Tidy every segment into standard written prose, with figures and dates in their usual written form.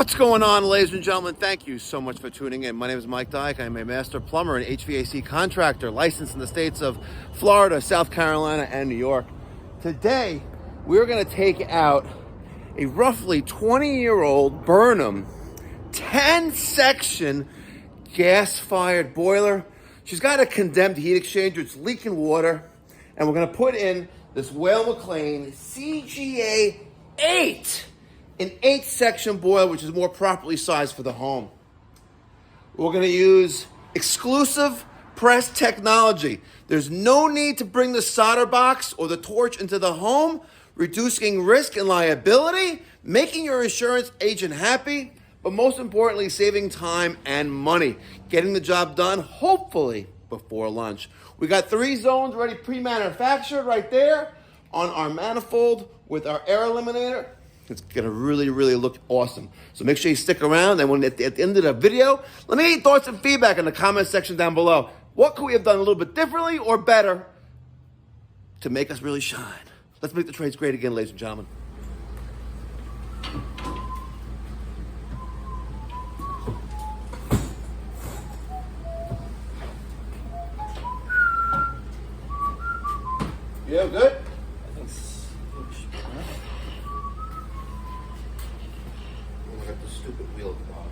What's going on, ladies and gentlemen? Thank you so much for tuning in. My name is Mike Diack. I'm a master plumber and HVAC contractor licensed in the states of Florida, South Carolina, and New York. Today, we're going to take out a roughly 20-year-old Burnham 10-section gas-fired boiler. She's got a condemned heat exchanger. It's leaking water. And we're going to put in this Weil McLain CGa8. An 8-section boiler, which is more properly sized for the home. We're going to use exclusive press technology. There's no need to bring the solder box or the torch into the home, reducing risk and liability, making your insurance agent happy, but most importantly, saving time and money, getting the job done, hopefully, before lunch. We got 3 zones ready pre-manufactured right there on our manifold with our air eliminator. It's going to really look awesome. So make sure you stick around. And when at the end of the video, let me get your thoughts and feedback in the comment section down below. What could we have done a little bit differently or better to make us really shine? Let's make the trades great again, ladies and gentlemen. Yeah, good? The stupid wheel at the bottom.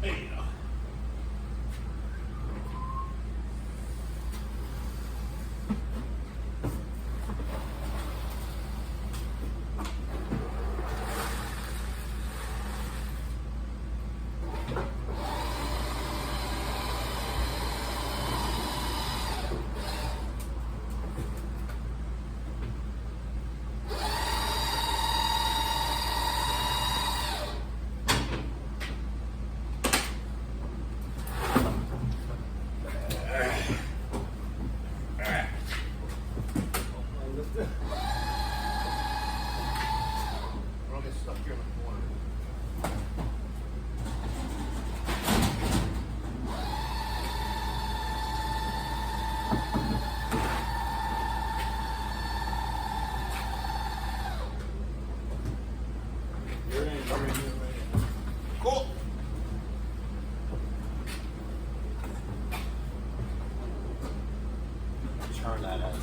There you go. Cool. Turn that out.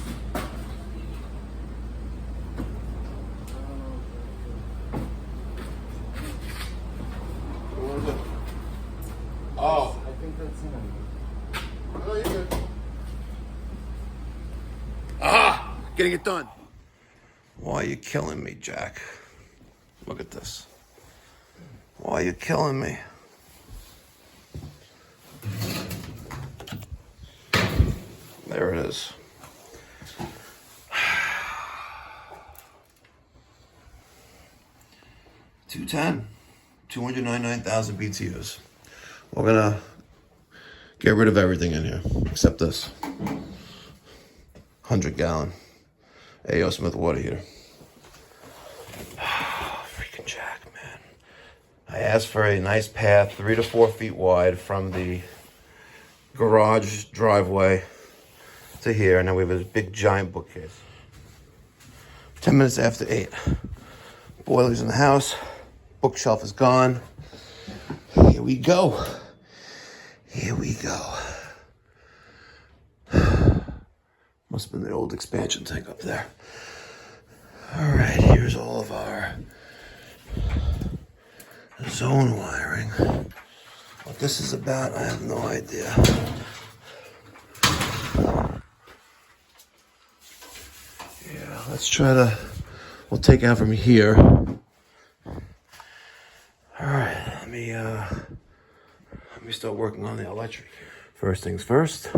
Oh. I think that's him. No, you're good. Ah! Getting it done. Why are you killing me, Jack? Look at this. Why are you killing me? There it is. $210. 299,000 BTUs. We're gonna get rid of everything in here except this 100-gallon A.O. Smith water heater. Freaking Jack, man. I asked for a nice path 3 to 4 feet wide from the garage driveway to here, and then we have a big giant bookcase. 10 minutes after 8. Boiler's in the house. Bookshelf is gone. Here we go. Here we go. Must have been the old expansion tank up there. All right, here's all of our zone wiring. What this is about, I have no idea. Yeah, let's try to, we'll take out from here. All right, let me start working on the electric. First things first,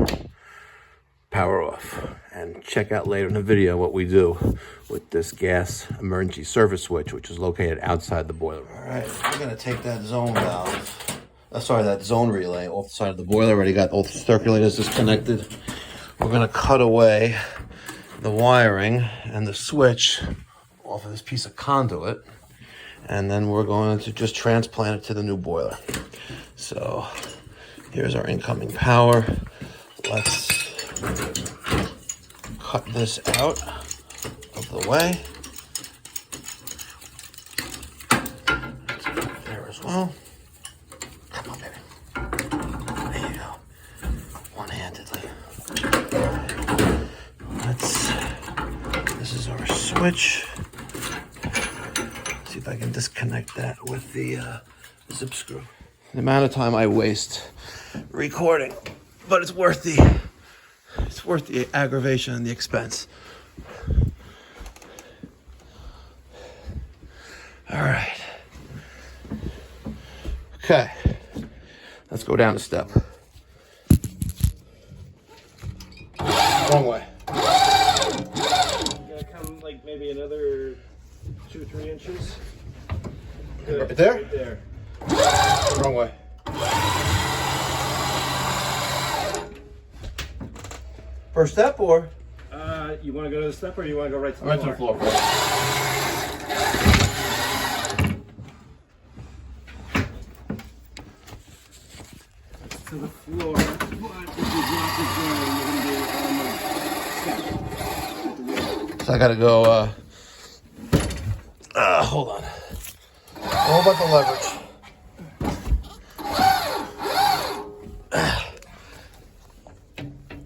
power off. And check out later in the video what we do with this gas emergency service switch, which is located outside the boiler. All right, we're gonna take that zone valve, that zone relay off the side of the boiler. Already got all the circulators disconnected. We're gonna cut away the wiring and the switch off of this piece of conduit, and then we're going to just transplant it to the new boiler. So here's our incoming power. Let's cut this out of the way. There as well. Come on, baby. There you go. One-handedly. This is our switch. See if I can disconnect that with the zip screw. The amount of time I waste recording, but it's worth the aggravation and the expense. All right. Okay. Let's go down a step. Wrong way. Gotta come like maybe another 2-3 inches. Good. Right there? Right there. Wrong way. First step or? You want to go to the step or you want to go right to the Right floor? to the floor. To the floor. But if you drop it down, you're going to be on the step. So I gotta go, hold on. What about the leverage?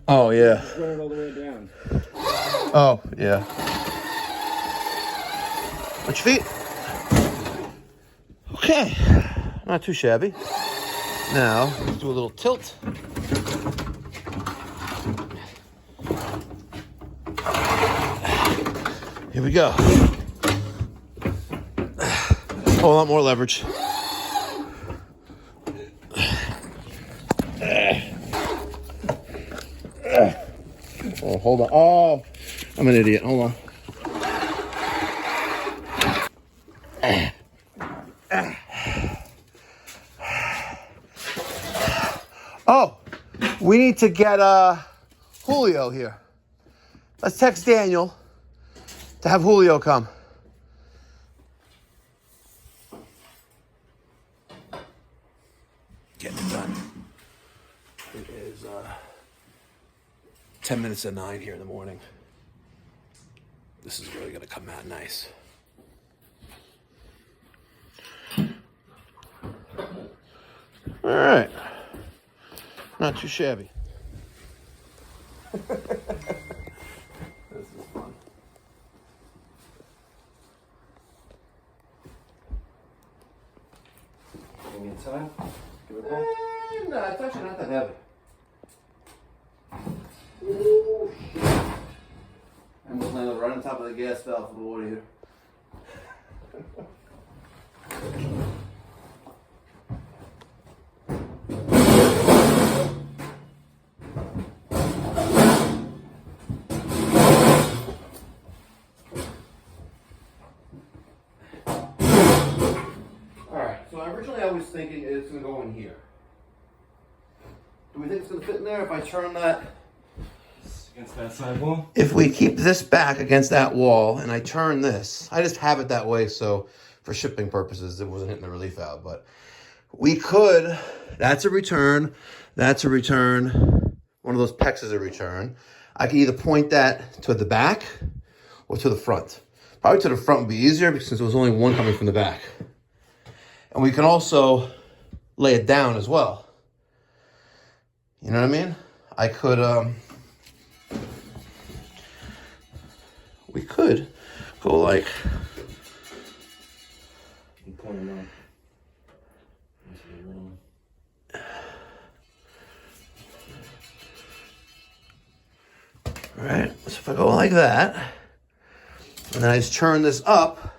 Oh, yeah. Just run it all the way down. Oh, yeah. Watch your feet. Okay. Not too shabby. Now, let's do a little tilt. Here we go. A whole lot more leverage. Oh, hold on. Oh, I'm an idiot. Hold on. Oh, we need to get Julio here. Let's text Daniel to have Julio come. Getting it done. It is 10 minutes to 9 here in the morning. This is really gonna come out nice. All right. Not too shabby. This is fun. Give me a time. Give it a pull. No, it's actually not that heavy. Ooh, shit. I'm just landing right on top of the gas valve for the water heater. I was thinking it's going to go in here. Do we think it's going to fit in there if I turn that? Against that side wall? If we keep this back against that wall and I turn this, I just have it that way so for shipping purposes it wasn't hitting the relief valve. But we could, that's a return, that's a return, one of those PEX is a return. I could either point that to the back or to the front. Probably to the front would be easier because there was only one coming from the back. And we can also lay it down as well. You know what I mean? I could, we could go like, all right, so if I go like that, and then I just turn this up,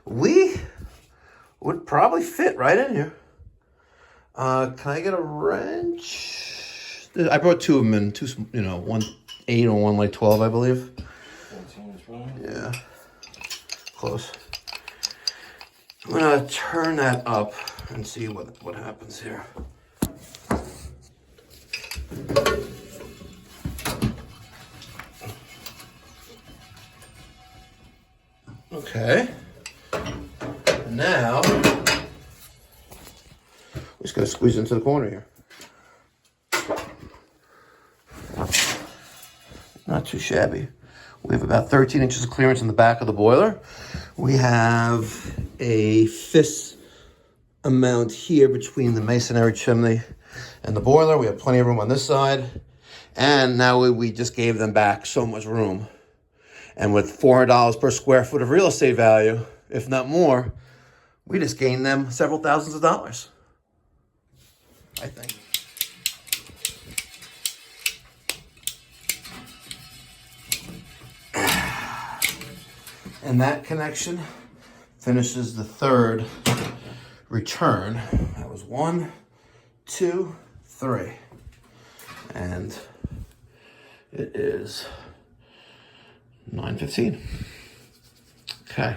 we would probably fit right in here. Can I get a wrench? I brought two of them in, two, you know, 1.8 or 1.12, I believe. 14 is wrong. Yeah, close. I'm gonna turn that up and see what happens here. Okay. Now, we're just going to squeeze into the corner here. Not too shabby. We have about 13 inches of clearance in the back of the boiler. We have a fist amount here between the masonry chimney and the boiler. We have plenty of room on this side. And now we just gave them back so much room. And with $400 per square foot of real estate value, if not more, we just gained them several thousands of dollars, I think. And that connection finishes the third return. That was 1, 2, 3. And it is 9:15. Okay.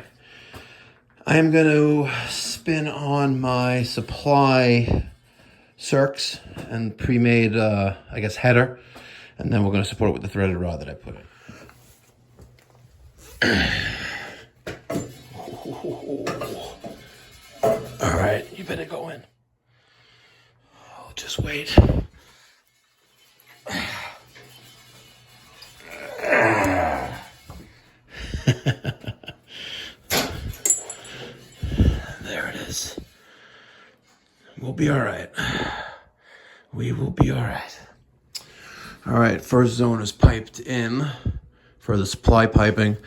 I am going to spin on my supply circs and pre-made, I guess, header. And then we're going to support it with the threaded rod that I put in. All right, you better go in. I'll just wait. There it is. We'll be all right. We will be all right. All right, first zone is piped in for the supply piping.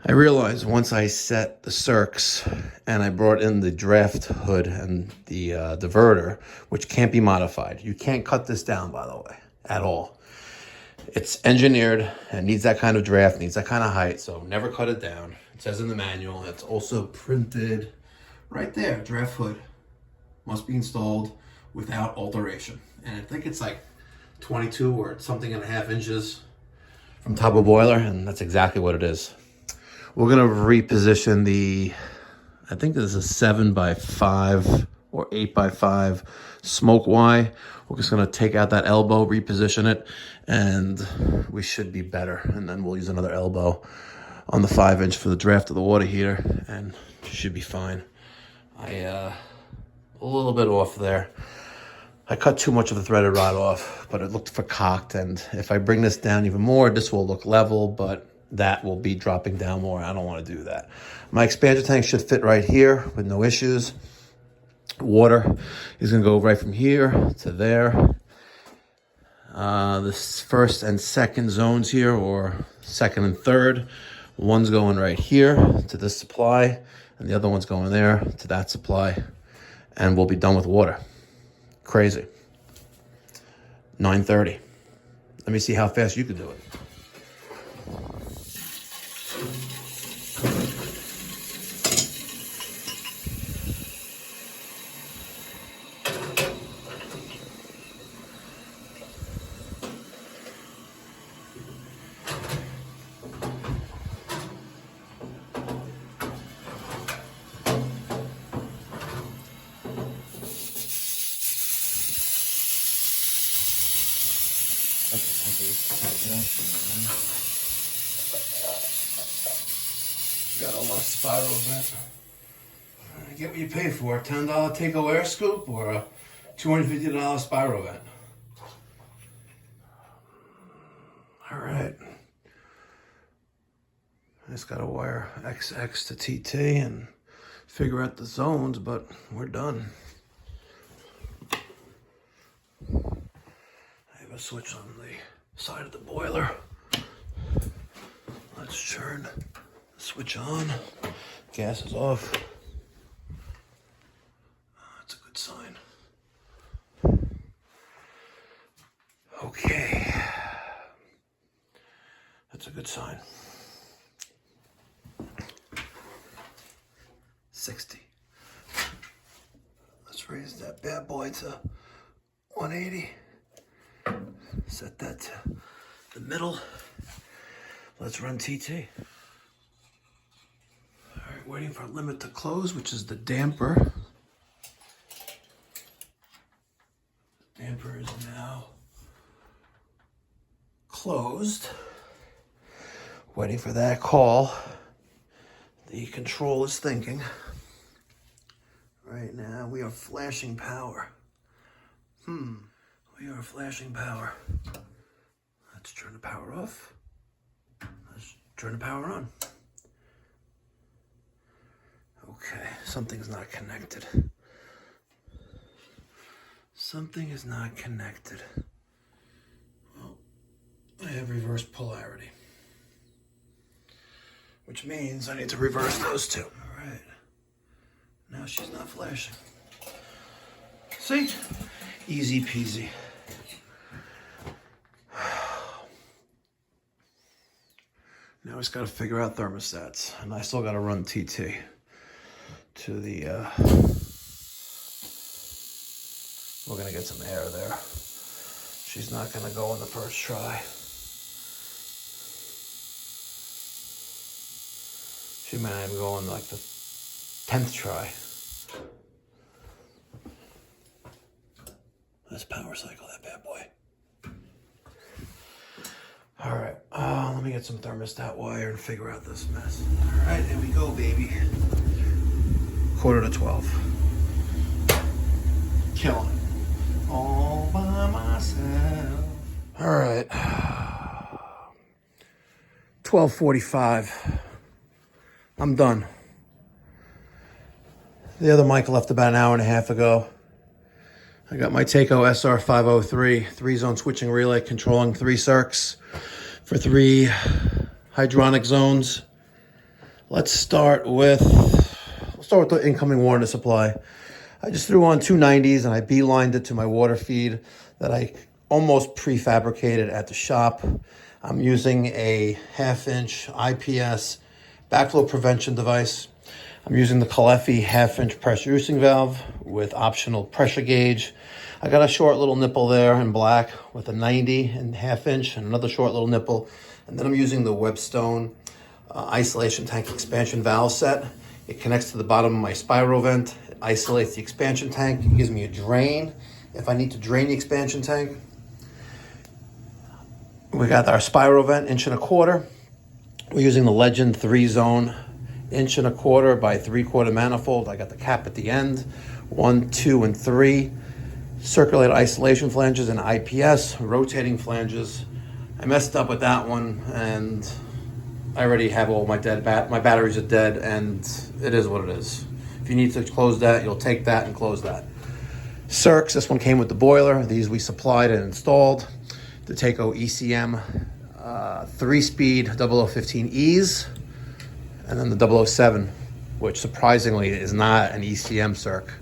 I realized once I set the circs and I brought in the draft hood and the diverter, which can't be modified. You can't cut this down, by the way, at all. It's engineered and needs that kind of draft, needs that kind of height, so never cut it down. It says in the manual. It's also printed right there, draft hood. Must be installed without alteration. And I think it's like 22 or something and a half inches from top of boiler, and that's exactly what it is. We're gonna reposition the, I think this is a 7x5 or 8x5 smoke Y. We're just gonna take out that elbow, reposition it, and we should be better. And then we'll use another elbow on the 5-inch for the draft of the water heater, and should be fine. A little bit off there. I cut too much of the threaded rod off, but it looked vercocked, and if I bring this down even more, this will look level, but that will be dropping down more. I don't want to do that. My expander tank should fit right here with no issues. Water is going to go right from here to there. This first and second zones here, or second and third, one's going right here to this supply, and the other one's going there to that supply, and we'll be done with water. Crazy. 9:30. Let me see how fast you can do it. Got a lot of spiral vent. Get what you pay for, a $10 Taco air scoop or a $250 spiral vent. All right. I just gotta wire XX to TT and figure out the zones, but we're done. I have a switch on the side of the boiler. Let's turn the switch on. Gas is off. That's a good sign. Okay. That's a good sign. 60. Let's raise that bad boy to 180. Set that to the middle. Let's run TT. All right, waiting for limit to close, which is the damper. The damper is now closed. Waiting for that call. The control is thinking. Right now, we are flashing power. We are flashing power. Let's turn the power off. Let's turn the power on. Okay, something's not connected. Something is not connected. Well, I have reverse polarity, which means I need to reverse those two. All right. Now she's not flashing. See? Easy peasy. Now I just got to figure out thermostats, and I still got to run TT to the, we're going to get some air there. She's not going to go in the first try. She might not even go in like the 10th try. Let's power cycle that bad boy. All right, let me get some thermostat wire and figure out this mess. All right, here we go, baby. 11:45. Killing it. All by myself. All right. 12:45. I'm done. The other mic left about an hour and a half ago. I got my Taco SR503 3-zone switching relay controlling 3 circs for 3 hydronic zones. Let's start with the incoming water supply. I just threw on 290s and I beelined it to my water feed that I almost prefabricated at the shop. I'm using a 1/2-inch IPS backflow prevention device. I'm using the Calefi 1/2-inch pressure reducing valve with optional pressure gauge. I got a short little nipple there in black with a 90 and 1/2-inch and another short little nipple. And then I'm using the Webstone isolation tank expansion valve set. It connects to the bottom of my spiral vent. It isolates the expansion tank. It gives me a drain if I need to drain the expansion tank. We got our spiral vent, 1.25 inch. We're using the Legend 3-zone 1.25 by 3/4 manifold. I got the cap at the end. 1, 2, and 3 circulated isolation flanges and IPS rotating flanges. I messed up with that one, and I already have all my my batteries are dead, and it is what it is. If you need to close that, you'll take that and close that. Circs, this one came with the boiler. These we supplied and installed. The Taco ECM 3-speed 0015Es, and then the 007, which surprisingly is not an ECM circ.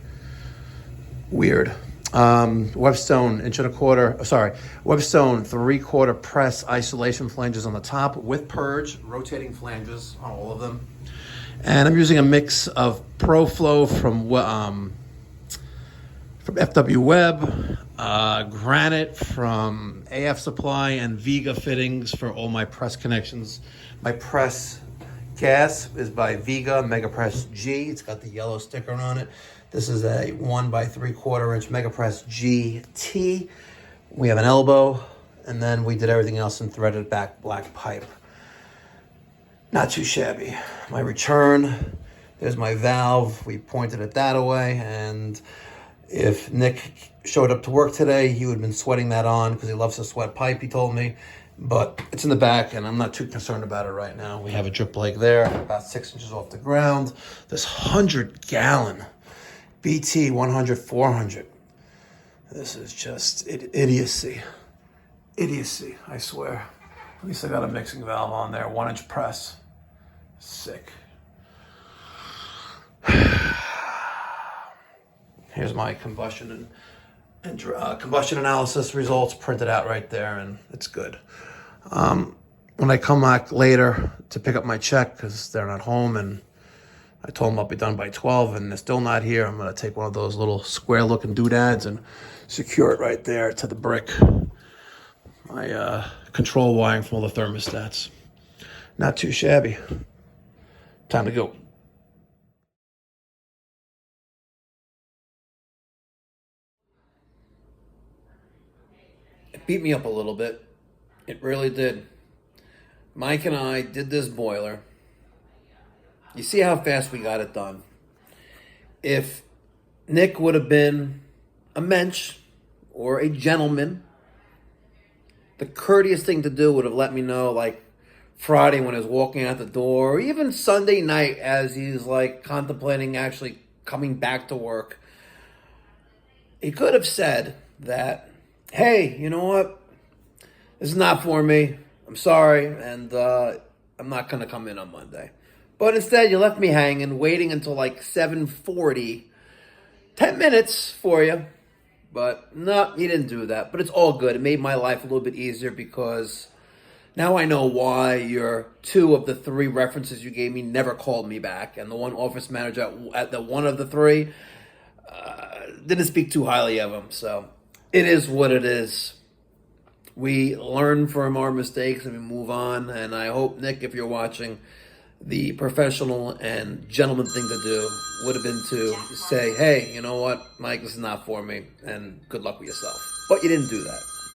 Weird. Webstone 1.25, Webstone 3/4 press isolation flanges on the top with purge, rotating flanges on all of them. And I'm using a mix of ProFlow from FW Web, Granite from AF Supply, and Viga fittings for all my press connections. My press gas is by Viga Megapress G. It's got the yellow sticker on it. This is a 1 by 3/4 inch Megapress GT. We have an elbow, and then we did everything else in threaded back black pipe. Not too shabby. My return, there's my valve. We pointed it that away, and if Nick showed up to work today, he would have been sweating that on because he loves to sweat pipe, he told me. But it's in the back, and I'm not too concerned about it right now. We have a drip leg there, about 6 inches off the ground. This 100-gallon BT 100-400. This is just idiocy. Idiocy, I swear. At least I got a mixing valve on there, 1-inch press. Sick. Here's my combustion and combustion analysis results printed out right there, and it's good. When I come back later to pick up my check, because they're not home, and I told them I'll be done by 12, and they're still not here, I'm going to take one of those little square-looking doodads and secure it right there to the brick. My control wiring from all the thermostats. Not too shabby. Time to go. It beat me up a little bit. It really did. Mike and I did this boiler. You see how fast we got it done. If Nick would have been a mensch or a gentleman, the courteous thing to do would have let me know, like, Friday when I was walking out the door, or even Sunday night as he's, like, contemplating actually coming back to work. He could have said that, hey, you know what? This is not for me. I'm sorry, and I'm not going to come in on Monday. But instead, you left me hanging, waiting until like 7:40. 10 minutes for you. But no, you didn't do that. But it's all good. It made my life a little bit easier because now I know why your 2 of the 3 references you gave me never called me back. And the one office manager at the one of the 3 didn't speak too highly of him. So it is what it is. We learn from our mistakes and we move on. And I hope, Nick, if you're watching, the professional and gentleman thing to do would have been to say, hey, you know what, Mike, this is not for me, and good luck with yourself. But you didn't do that.